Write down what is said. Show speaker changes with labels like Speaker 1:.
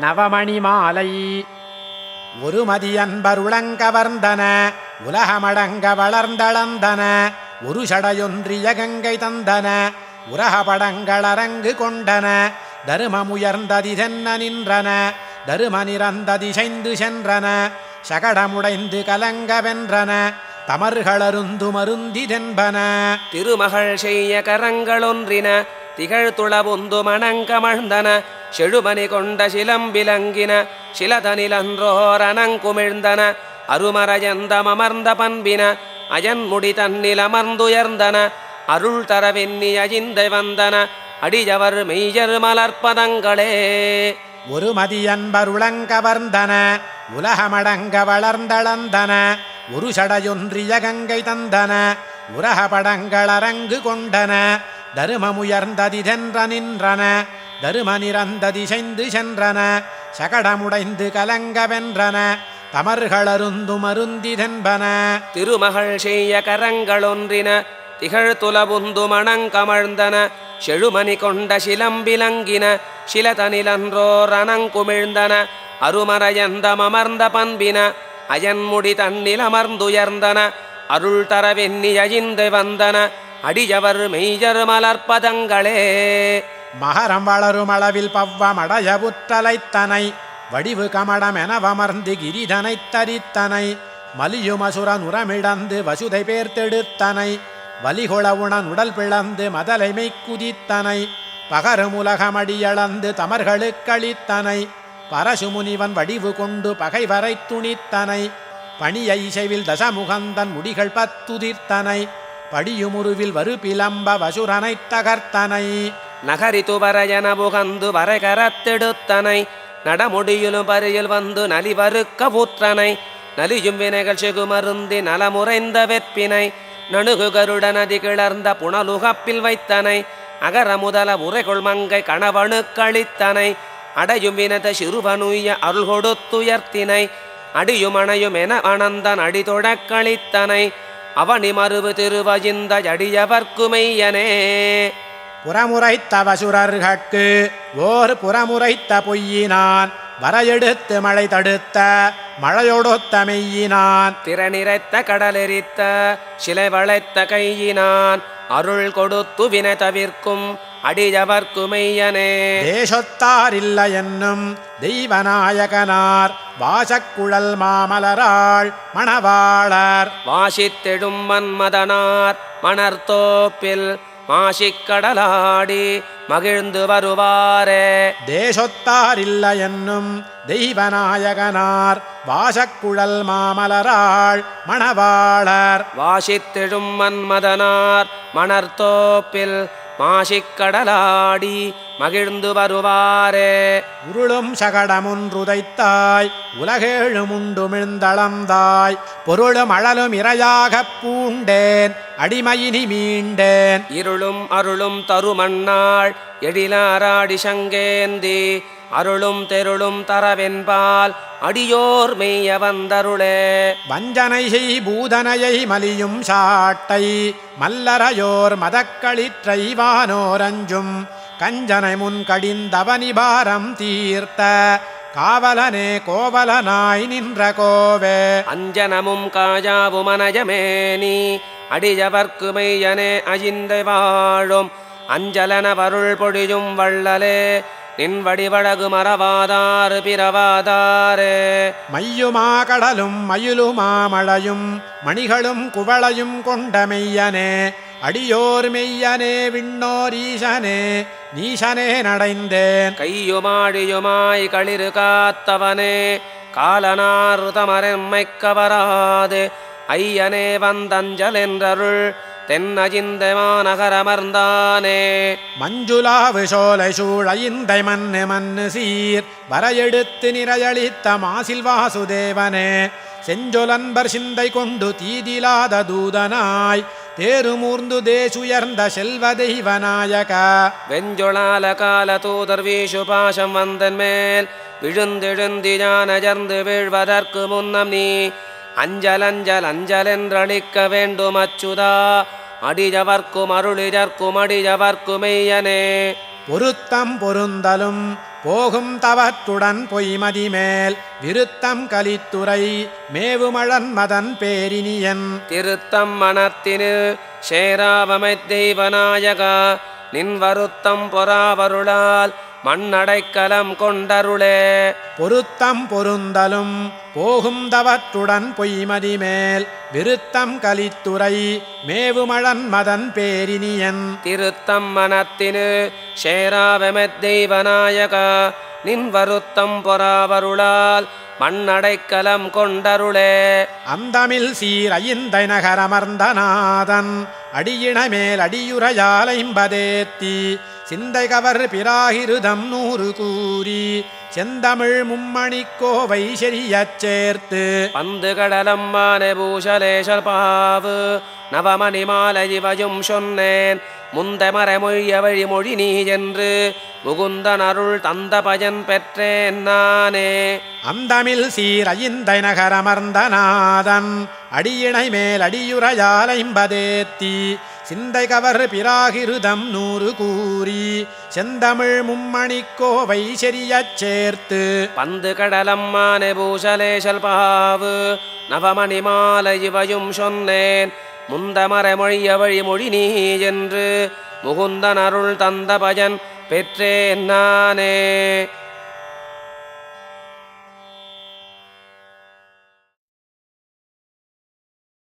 Speaker 1: நவமணி மாலை. ஒரு மதியன்பருளங்கவர்ந்தன உலகமடங்க வளர்ந்தளந்தன ஒரு சடையொன்றிய கங்கை தந்தன உரகபடங்களரங்கு கொண்டன தருமமுயர்ந்ததிதென்ன நின்றன தரும நிறந்ததிசைந்து சென்றன சகடமுடைந்து கலங்கவென்றன தமர்களருந்து மருந்திதென்பன.
Speaker 2: திருமகள் செய்ய கரங்களொன்றின திகழ்துளபுந்து மணங்கமழ்ந்தன செழுமணி கொண்ட சிலம்பிலங்கின சிலதனிலன்றோரணங்குமிழ்ந்தன அருமரஜந்தமர்ந்த பண்பின அயன்முடி தன்னில் அமர்ந்துயர்ந்தன அருள் தரவென்னி அஜிந்தை வந்தன அடியவர் மெய்யர் மலர்ப்பதங்களே.
Speaker 1: ஒரு மதியன்பருளங்கவர்ந்தன உலகமடங்க வளர்ந்தளந்தன ஒரு சடையொன்றிய கங்கை தந்தன உரகபடங்களரங்கு கொண்டன தருமமுயர்ந்ததிதென்ற நின்றன தரும நிறந்ததிசைந்து சென்றன சகடமுடைந்து கலங்கவென்றன தமர்களருந்து மருந்திதென்பன.
Speaker 2: திருமகள் செய்ய கரங்களொன்றின திகழ்துளபுந்து மணங்கமழ்ந்தன செழுமணி கொண்ட சிலம்பிலங்கின சிலதனிலன்றோரணங்குமிழ்ந்தன அருமரயந்தமர்ந்த பண்பின அயன்முடி தன்னில் அமர்ந்துயர்ந்தன அருள் தரவென்னி அஜிந்தை வந்தன அடியவர் மெய்யர் மலர்ப்பதங்களே.
Speaker 1: மகரம் வளரும் அளவில் பவ்வமடைய புற்றலைத்தனை வடிவு கமடமெனவமர்ந்து கிரிதனைத் தரித்தனை மலியுமசுரன் உரமிழந்து வசுதை பேர்த்தெடுத்தனை வலிகொளவுணன் உடல் பிளந்து மதலைமை குதித்தனை பகருமுலகமடியளந்து தமர்களுக்களித்தனை பரசுமுனிவன் வடிவு கொண்டு பகைவரை துணித்தனை பணிய இசைவில் தசமுகந்தன் முடிகள் பத்துதிர்த்தனை படியுமுருவில் வருபிலம்ப வசுரனைத் தகர்த்தனை
Speaker 2: நகரித்துவரையன புகந்து வரைகரத்தெடுத்தனை நடமுடியிலும் பரியில் வந்து நலிவருக்க ஊற்றனை நலியும் வினைகள் செகுமருந்தி நலமுறைந்த வெற்பினை நணுகு கருட நதி கிளர்ந்த புனலுகப்பில் வைத்தனை அகர முதல உரைகொள் மங்கை கணவனுக்களித்தனை அடையும் வினத சிறுவனுய அருள் கொடுத்துயர்த்தினை அடியும் அணையும் என அனந்தன் அடிதொடக்களித்தனை அவனி மறுவு திருவஜிந்த அடியவர்க்குமையனே.
Speaker 1: புறமுறைத்த வசுரர்கட்கு ஓர் புறமுறைத்த பொய்யினான் வரையெடுத்து மழை தடுத்த மழையொடுத்த மெய்யினான்
Speaker 2: திறனிறைத்த கடலெரித்த சிலை வளைத்த கையினான் அருள் கொடுத்து வினை தவிர்க்கும் அடியவர்க்குமையனே.
Speaker 1: தேசத்தாரில்ல என்னும் தெய்வநாயகனார் வாசக்குழல் மாமலராள் மணவாளர்
Speaker 2: வாசித்தெடும் மன்மதனார் மணர்தோப்பில் மாசிக்கடலாடி மகிழ்ந்து வருவாரே.
Speaker 1: தேசத்தாரில்ல என்னும் தெய்வநாயகனார் வாசக்குழல் மாமலராள் மணவாளர்
Speaker 2: வாசித்தெழும் மன்மதனார் மணர்தோப்பில் மாசிக்கடலாடி மகிழ்ந்து வருவாரே.
Speaker 1: உருளும் சகடமுன்றுதைத்தாய் உலகேழுமுண்டுமிழ்ந்தளந்தாய் பொருளும் அழலும் இரையாகப் பூண்டேன் அடிமையினி மீண்டேன்
Speaker 2: இருளும் அருளும் தருமண்ணாள் எழிலாராடி சங்கேந்தி அருளும் தெருளும் தரவென்பால் அடியோர் மெய்ய வந்தருளே.
Speaker 1: வஞ்சனை செய் பூதனையை மலியும் சாட்டை மல்லரையோர் மதக்களிற்றை வானோரஞ்சும் கஞ்சனை முன் கடிந்தவனிபாரம் தீர்த்த காவலனே கோவலனாய் நின்ற கோவே.
Speaker 2: அஞ்சனமும் காஜாவும் அனஜமேனி அடியவர்க்கு மெய்யனே அஜிந்தை வாழும் அஞ்சலன வருள் பொழியும் வள்ளலே நின் வடிவழகு மறவாதாறு பிறவாதாரே.
Speaker 1: மையுமா கடலும் மயிலுமா மழையும் மணிகளும் குவளையும் கொண்ட மெய்யனே அடியோர் மெய்யனே விண்ணோர் ஈசனே நீசனே நடைந்தேன்
Speaker 2: கையுமாடியுமாய் களிறு காத்தவனே காலனார் தமரெம்மைக்கவராது ஐயனே வந்தஞ்சல் என்றருள் தென்னஜிந்தமாநகரமர்ந்தானே.
Speaker 1: மஞ்சுளாவு சோலை சூழைந்தை மண்ணு மண்ணு சீர் வரையெடுத்து நிறையளித்த மாசில் வாசுதேவனே செஞ்சொலன்பர் சிந்தை கொண்டு தீதிலாத தூதனாய் தேருமூர்ந்து தேசுயர்ந்த செல்வ தெய்வநாயக.
Speaker 2: வெஞ்சொளால கால தூதர் வீசு பாசம் வந்தன் மேல் விழுந்தெழுந்தி ஞானஜர்ந்து வீழ்வதற்கு முன்னம் நீ அஞ்சல் அஞ்சல் அஞ்சல் என்றளிக்க வேண்டும் அச்சுதா அடிஜவர்க்கும் அருளிஜர்க்கும் அடிஜவர்க்குமெய்யனே.
Speaker 1: பொருத்தம் பொருந்தலும் போகும் தவத்துடன் பொய்மதி மேல் விருத்தம் கலித்துறை மேவுமழன் மதன் பேரினியன்
Speaker 2: திருத்தம் மனத்தினு சேராவமை தெய்வநாயகா நின் வருத்தம் பொறாவருளால் மண்ணடைக்கலம் கொண்டருளே.
Speaker 1: பொருத்தம் பொருந்தலும் போகும் தவத்துடன் பொய்மதி மேல் விருத்தம் கலித்துறை மேவுமழன் மதன் பேரினியன்
Speaker 2: திருத்தம் மனத்தினு சேராவமை தெய்வநாயகா நின் வருத்தம் பொறாவருளால் மண்ணடைக்கலம் கொண்டருளே.
Speaker 1: அந்தமில் சீர் ஐந்தை நகரமர்ந்தநாதன் அடியின மேல் அடியுரையால் ஐம்பதேத்தி சிந்தை கவர் பிராகிருதம் 100 கூறி செந்தமிழ் மும்மணிக்கோவை செரியச் சேர்த்து
Speaker 2: பந்து கடலம்மான பூஷலேஷல் பாவு நவமணி மாலை இவையும் சொன்னேன் முந்த மறைமொழிய வழிமொழி நீ என்று முகுந்தன் அருள் தந்த பயன் பெற்றேன் நானே.
Speaker 1: அந்தமில் சீர் ஐந்தை நகரமர்ந்தநாதன் அடியினை மேல் அடியுரையால் ஐம்பதேத்தி சிந்தை கவர் பிராகிருதம் 100 கூறி செந்தமிழ் மும்மணிக்கோவை செரியச் சேர்த்து
Speaker 2: பந்து கடலம்மான பூஷலேஷல் பாவு நவமணி மாலை இவையும் சொன்னேன் முந்த மறைமொழிய வழிமொழி நீ என்று முகுந்தன் அருள் தந்த பயன் பெற்றேன் நானே.